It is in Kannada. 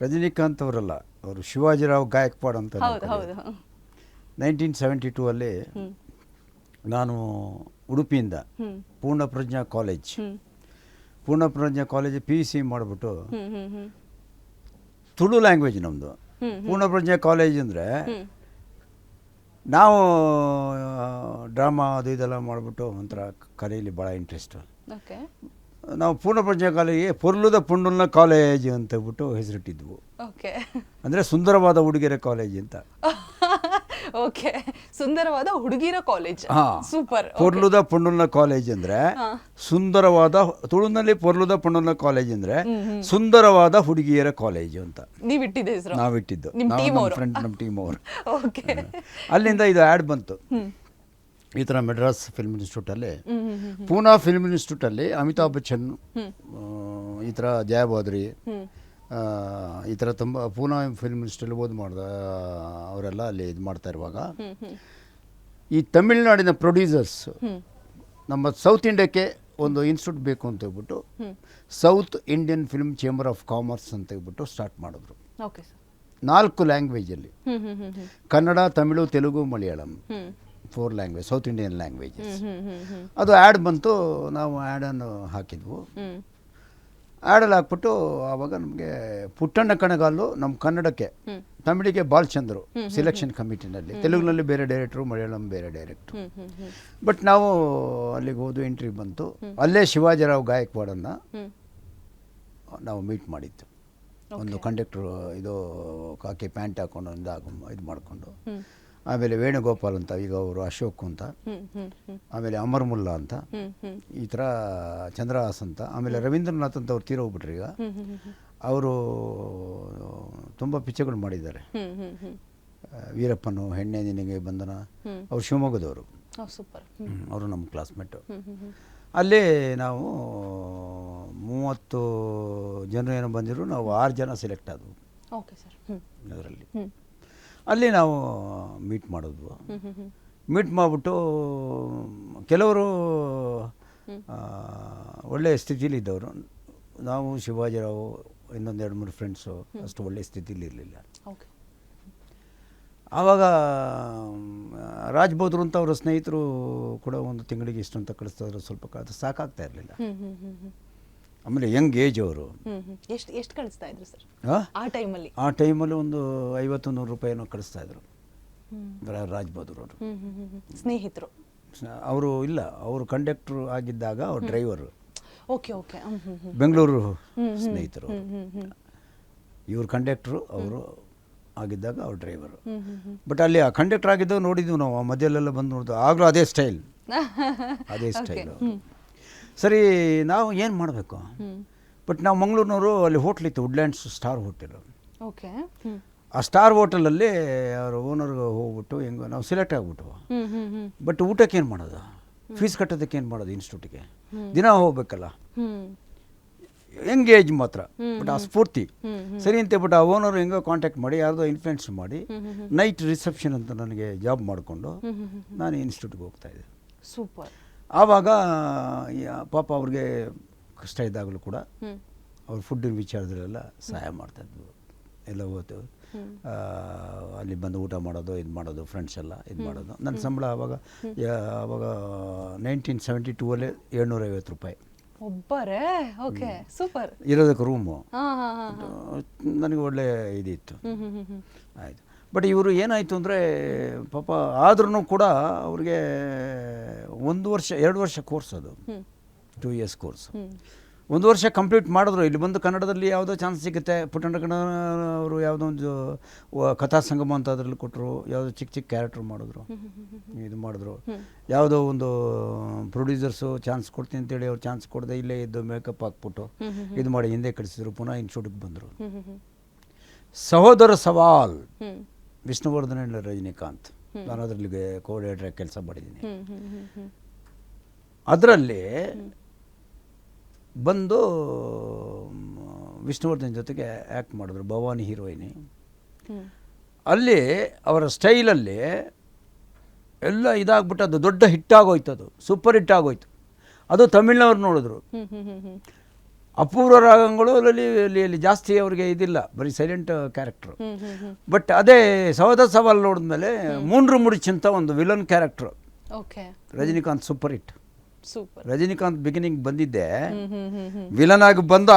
ರಜನಿಕಾಂತ್ ಅವರಲ್ಲ, ಅವರು ಶಿವಾಜಿರಾವ್ ಗಾಯಕ್ವಾಡ್ ಅಂತ. 1972 ಅಲ್ಲಿ ನಾನು ಉಡುಪಿಯಿಂದ ಪೂರ್ಣಪ್ರಜ್ಞಾ ಕಾಲೇಜ್ PUC ಮಾಡಿಬಿಟ್ಟು, ತುಳು ಲ್ಯಾಂಗ್ವೇಜ್ ನಮ್ಮದು. ಪೂರ್ಣಪ್ರಜ್ಞಾ ಕಾಲೇಜ್ ಅಂದರೆ ನಾವು ಡ್ರಾಮಾ ಅದು ಇದೆಲ್ಲ ಮಾಡಿಬಿಟ್ಟು ಒಂಥರ ಕಲೆಯಲ್ಲಿ ಭಾಳ ಇಂಟ್ರೆಸ್ಟು. ನಾವು ಪೂರ್ಣಪ್ರಜ್ಞಾ ಕಾಲೇಜಿಗೆ ಪೊರ್ಲುದ ಪುಂಡುಲ್ನ ಕಾಲೇಜ್ ಅಂತ ಹೇಳ್ಬಿಟ್ಟು ಹೆಸರಿಟ್ಟಿದ್ವು. ಅಂದರೆ ಸುಂದರವಾದ ಹುಡುಗಿಯರ ಕಾಲೇಜ್ ಅಂತ. ಓಕೆ, ಸುಂದರವಾದ ಹುಡುಗಿರ ಕಾಲೇಜ್. ಸೂಪರ್. ಪೊರ್ಲುದ ಪುಂಡುಲ್ನ ಕಾಲೇಜ್ ಅಂದ್ರೆ ಸುಂದರವಾದ, ತುಳುನಲ್ಲಿ ಪೊರ್ಲುದ ಪುಂಡುಲ್ನ ಕಾಲೇಜ್ ಅಂದ್ರೆ ಸುಂದರವಾದ ಹುಡುಗಿಯರ ಕಾಲೇಜ್ ಅಂತ ನೀವಿಟ್ಟಿದ್ದ ಹೆಸರು. ನಾವಿಟ್ಟಿದ್ದು, ಫ್ರೆಂಡ್, ನಮ್ಮ ಟೀಮ್ ಅವರು. ಅಲ್ಲಿಂದ ಇದು ಆ್ಯಡ್ ಬಂತು. ಈ ಥರ ಮೆಡ್ರಾಸ್ ಫಿಲ್ಮ್ ಇನ್ಸ್ಟಿಟ್ಯೂಟಲ್ಲಿ, ಪೂನಾ ಫಿಲ್ಮ್ ಇನ್ಸ್ಟಿಟ್ಯೂಟಲ್ಲಿ ಅಮಿತಾಬ್ ಬಚ್ಚನ್, ಈ ಥರ ಜಯಬಾದ್ರಿ, ಈ ಥರ ತುಂಬ ಪೂನಾ ಫಿಲ್ಮ್ ಇನ್ಸ್ಟಿಟ್ಯೂಟಲ್ಲಿ ಮಾಡಿದ ಅವರೆಲ್ಲ ಅಲ್ಲಿ ಇದು ಮಾಡ್ತಾ ಇರುವಾಗ, ಈ ತಮಿಳುನಾಡಿನ ಪ್ರೊಡ್ಯೂಸರ್ಸ್ ನಮ್ಮ ಸೌತ್ ಇಂಡಿಯಾಕ್ಕೆ ಒಂದು ಇನ್ಸ್ಟಿಟ್ಯೂಟ್ ಬೇಕು ಅಂತ ಹೇಳ್ಬಿಟ್ಟು south Indian film chamber of commerce ಅಂತ ಹೇಳ್ಬಿಟ್ಟು ಸ್ಟಾರ್ಟ್ ಮಾಡಿದ್ರು. 4 ಲ್ಯಾಂಗ್ವೇಜಲ್ಲಿ, Kannada, Tamil, Telugu, Malayalam, 4 language, south Indian languages. ಅದು ಆ್ಯಡ್ ಬಂತು. ನಾವು ಆ್ಯಡನ್ನು ಹಾಕಿದ್ವು. ಆ್ಯಡಲ್ಲಿ ಹಾಕ್ಬಿಟ್ಟು ಆವಾಗ ನಮಗೆ ಪುಟ್ಟಣ್ಣ ಕಣಗಾಲು ನಮ್ಮ ಕನ್ನಡಕ್ಕೆ, ತಮಿಳಿಗೆ ಬಾಲ್ಚಂದ್ರು ಸೆಲೆಕ್ಷನ್ ಕಮಿಟಿನಲ್ಲಿ, ತೆಲುಗಿನಲ್ಲಿ ಬೇರೆ ಡೈರೆಕ್ಟ್ರು, ಮಲಯಾಳಂ ಬೇರೆ ಡೈರೆಕ್ಟ್ರು. ಬಟ್ ನಾವು ಅಲ್ಲಿಗೆ ಹೋದು, ಎಂಟ್ರಿ ಬಂತು. ಅಲ್ಲೇ ಶಿವಾಜಿರಾವ್ ಗಾಯಕ್ವಾಡನ್ನು ನಾವು ಮೀಟ್ ಮಾಡಿದ್ದು. ಒಂದು ಕಂಡಕ್ಟ್ರು ಇದು ಕಾಕಿ ಪ್ಯಾಂಟ್ ಹಾಕ್ಕೊಂಡು ಇದು ಮಾಡಿಕೊಂಡು, ಆಮೇಲೆ ವೇಣುಗೋಪಾಲ್ ಅಂತ, ಈಗ ಅವರು ಅಶೋಕ್ ಅಂತ, ಆಮೇಲೆ ಅಮರ್ ಮುಲ್ಲಾ ಅಂತ, ಈ ಥರ ಚಂದ್ರಹಾಸ್ ಅಂತ, ಆಮೇಲೆ ರವೀಂದ್ರನಾಥ್ ಅಂತ ಅವ್ರು ತೀರೋಗ್ಬಿಟ್ರು. ಈಗ ಅವರು ತುಂಬ ಪಿಕ್ಚರ್ಗಳು ಮಾಡಿದ್ದಾರೆ. ವೀರಪ್ಪನು, ಹೆಣ್ಣೆ ನಿನಗೆ ಬಂಧನ, ಅವ್ರು ಶಿವಮೊಗ್ಗದವರು. ಅವರು ನಮ್ಮ ಕ್ಲಾಸ್ಮೇಟು. ಅಲ್ಲಿ ನಾವು 30 ಜನ ಏನೋ ಬಂದಿರು, ನಾವು 6 ಜನ ಸೆಲೆಕ್ಟ್ ಆದವು ಅದರಲ್ಲಿ. ಅಲ್ಲಿ ನಾವು ಮೀಟ್ ಮಾಡಿದ್ವು. ಮೀಟ್ ಮಾಡಿಬಿಟ್ಟು ಕೆಲವರು ಒಳ್ಳೆಯ ಸ್ಥಿತಿಲಿದ್ದವರು. ನಾವು ಶಿವಾಜಿರಾವ್, ಇನ್ನೊಂದು 2-3 ಫ್ರೆಂಡ್ಸು ಅಷ್ಟು ಒಳ್ಳೆಯ ಸ್ಥಿತಿಲಿ ಇರಲಿಲ್ಲ. ಆವಾಗ ರಾಜ್ ಬೌದ್ರು ಅಂತ ಅವರ ಸ್ನೇಹಿತರು ಕೂಡ ಒಂದು ತಿಂಗಳಿಗೆ ಇಷ್ಟು ಅಂತ ಕಳಿಸ್ತಾಯಿದ್ರು. ಸ್ವಲ್ಪ ಅದು ಸಾಕಾಗ್ತಾ ಇರಲಿಲ್ಲ. ಆಮೇಲೆ ಯಂಗ್ ಏಜ್ ಅವರು. ಎಷ್ಟು ಕಳಿಸ್ತಾ ಇದ್ರು ಸರ್ ಆ ಟೈಮಲ್ಲಿ? ಆ ಟೈಮಲ್ಲಿ ಒಂದು 50-100 ರೂಪಾಯಿನೋ ಕಳಿಸ್ತಾ ಇದ್ರು ರಾಜ್ ಬಹದ್ದೂರ್ ಅವರು. ಸ್ನೇಹಿತರು ಅವರು ಇಲ್ಲ, ಅವರು ಕಂಡಕ್ಟರ್ ಆಗಿದ್ದಾಗ ಅವ್ರ ಡ್ರೈವರು. ಓಕೆ. ಬೆಂಗಳೂರು ಸ್ನೇಹಿತರು. ಇವರು ಕಂಡಕ್ಟ್ರು, ಅವರು ಆಗಿದ್ದಾಗ ಅವ್ರ ಡ್ರೈವರು. ಬಟ್ ಅಲ್ಲಿ ಆ ಕಂಡಕ್ಟರ್ ಆಗಿದ್ದಾಗ ನೋಡಿದ್ವಿ ನಾವು, ಮಧ್ಯಲ್ಲೆಲ್ಲ ಬಂದು ನೋಡಿದ್ವಿ. ಆಗಲೂ ಅದೇ ಸ್ಟೈಲ್. ಸರಿ, ನಾವು ಏನು ಮಾಡಬೇಕು? ಬಟ್ ನಾವು ಮಂಗಳೂರಿನವರು, ಅಲ್ಲಿ ಹೋಟ್ಲಿತ್ತು, ವುಡ್ಲ್ಯಾಂಡ್ಸ್ ಸ್ಟಾರ್ ಹೋಟೆಲು. ಆ ಸ್ಟಾರ್ ಹೋಟೆಲಲ್ಲಿ ಅವರು ಓನರ್ಗೆ ಹೋಗ್ಬಿಟ್ಟು ಹೆಂಗೋ ನಾವು ಸೆಲೆಕ್ಟ್ ಆಗಿಬಿಟ್ಟು, ಬಟ್ ಊಟಕ್ಕೆ ಏನು ಮಾಡೋದು? ಫೀಸ್ ಕಟ್ಟೋದಕ್ಕೆ ಏನು ಮಾಡೋದು? ಇನ್ಸ್ಟಿಟ್ಯೂಟಿಗೆ ದಿನ ಹೋಗ್ಬೇಕಲ್ಲ. ಎಂಗೇಜ್ ಮಾತ್ರ, ಬಟ್ ಆ ಸ್ಫೂರ್ತಿ ಸರಿ ಅಂತ ಹೇಳ್ಬಿಟ್ಟು ಆ ಓನರು ಹೆಂಗೋ ಕಾಂಟ್ಯಾಕ್ಟ್ ಮಾಡಿ, ಯಾರ್ದೋ ಇನ್ಫ್ಲುಯೆನ್ಸ್ ಮಾಡಿ, ನೈಟ್ ರಿಸೆಪ್ಷನ್ ಅಂತ ನನಗೆ ಜಾಬ್ ಮಾಡಿಕೊಂಡು ನಾನು ಇನ್ಸ್ಟಿಟ್ಯೂಟ್ಗೆ ಹೋಗ್ತಾಯಿದ್ದೆ. ಸೂಪರ್. ಆವಾಗ ಪಾಪ ಅವ್ರಿಗೆ ಕಷ್ಟ ಇದ್ದಾಗಲೂ ಕೂಡ ಅವ್ರ ಫುಡ್ಡಿನ ವಿಚಾರದಲ್ಲೆಲ್ಲ ಸಹಾಯ ಮಾಡ್ತಾಯಿದ್ವು. ಎಲ್ಲ ಹೋಯ್ತು ಅಲ್ಲಿ ಬಂದು ಊಟ ಮಾಡೋದು, ಇದು ಮಾಡೋದು, ಫ್ರೆಂಡ್ಸ್ ಎಲ್ಲ ಇದು ಮಾಡೋದು. ನನ್ನ ಸಂಬಳ ಆವಾಗ 1972 750 ರೂಪಾಯಿ ಒಬ್ಬರೇ. Okay, super. ಇರೋದಕ್ಕೆ ರೂಮು ನನಗೆ ಒಳ್ಳೆ ಇದಿತ್ತು. ಆಯಿತು. ಬಟ್ ಇವರು ಏನಾಯಿತು ಅಂದರೆ ಪಾಪ, ಆದ್ರೂ ಕೂಡ ಅವ್ರಿಗೆ 1 ವರ್ಷ 2 ವರ್ಷ ಕೋರ್ಸ್, ಅದು 2 years ಕೋರ್ಸ್. 1 ವರ್ಷ ಕಂಪ್ಲೀಟ್ ಮಾಡಿದ್ರು. ಇಲ್ಲಿ ಬಂದು ಕನ್ನಡದಲ್ಲಿ ಯಾವುದೋ ಚಾನ್ಸ್ ಸಿಗುತ್ತೆ, ಪುಟ್ಟಣ್ಣ ಕನ್ನಡ ಅವರು ಯಾವುದೋ ಒಂದು ಕಥಾ ಸಂಗಮ ಅಂತ ಅದರಲ್ಲಿ ಕೊಟ್ಟರು, ಯಾವುದೋ ಚಿಕ್ಕ ಕ್ಯಾರೆಕ್ಟರ್ ಮಾಡಿದ್ರು, ಇದು ಮಾಡಿದ್ರು. ಯಾವುದೋ ಒಂದು ಪ್ರೊಡ್ಯೂಸರ್ಸು ಚಾನ್ಸ್ ಕೊಡ್ತೀನಿ ಅಂತೇಳಿ ಅವ್ರು ಚಾನ್ಸ್ ಕೊಡದೆ ಇಲ್ಲೇ ಇದ್ದು ಮೇಕಪ್ ಹಾಕ್ಬಿಟ್ಟು ಇದು ಮಾಡಿ ಹಿಂದೆ ಕಳಿಸಿದ್ರು. ಪುನಃ ಇನ್ಸ್ಟಿಟ್ಯೂಟ್ಗೆ ಬಂದರು. ಸಹೋದರ ಸವಾಲ್, ವಿಷ್ಣುವರ್ಧನ್ ಅಂಡ್ ರಜನಿಕಾಂತ್, ನಾನು ಅದರಲ್ಲಿ ಕೋಆರ್ಡಿನೇಟರ್ ಕೆಲಸ ಮಾಡಿದ್ದೀನಿ. ಅದರಲ್ಲಿ ಬಂದು ವಿಷ್ಣುವರ್ಧನ್ ಜೊತೆಗೆ ಆ್ಯಕ್ಟ್ ಮಾಡಿದ್ರು, ಭವಾನಿ ಹೀರೋಯಿನಿ. ಅಲ್ಲಿ ಅವರ ಸ್ಟೈಲಲ್ಲಿ ಎಲ್ಲ ಇದಾಗ್ಬಿಟ್ಟು ಅದು ದೊಡ್ಡ ಹಿಟ್ಟಾಗೋಯ್ತು, ಅದು ಸೂಪರ್ ಹಿಟ್ ಆಗೋಯ್ತು. ಅದು ತಮಿಳ್ನವ್ರು ನೋಡಿದ್ರು. ಅಪೂರ್ವ ರಾಗಗಳು ಅಲ್ಲಿ ಜಾಸ್ತಿ ಅವ್ರಿಗೆ ಇದಿಲ್ಲ, ಬರೀ ಸೈಲೆಂಟ್ ಕ್ಯಾರೆಕ್ಟ್ರು. ಬಟ್ ಅದೇ ಸವದ ಸವಾಲ್ ನೋಡಿದ್ಮೇಲೆ ಮೂನ್ರು ಮುಡಿಚ್ ಅಂತ ಒಂದು villain character. Okay. Rajinikanth super hit. Super. Rajinikanth beginning ಬಂದಿದ್ದೆ ವಿಲನ್ ಆಗಿ ಬಂದು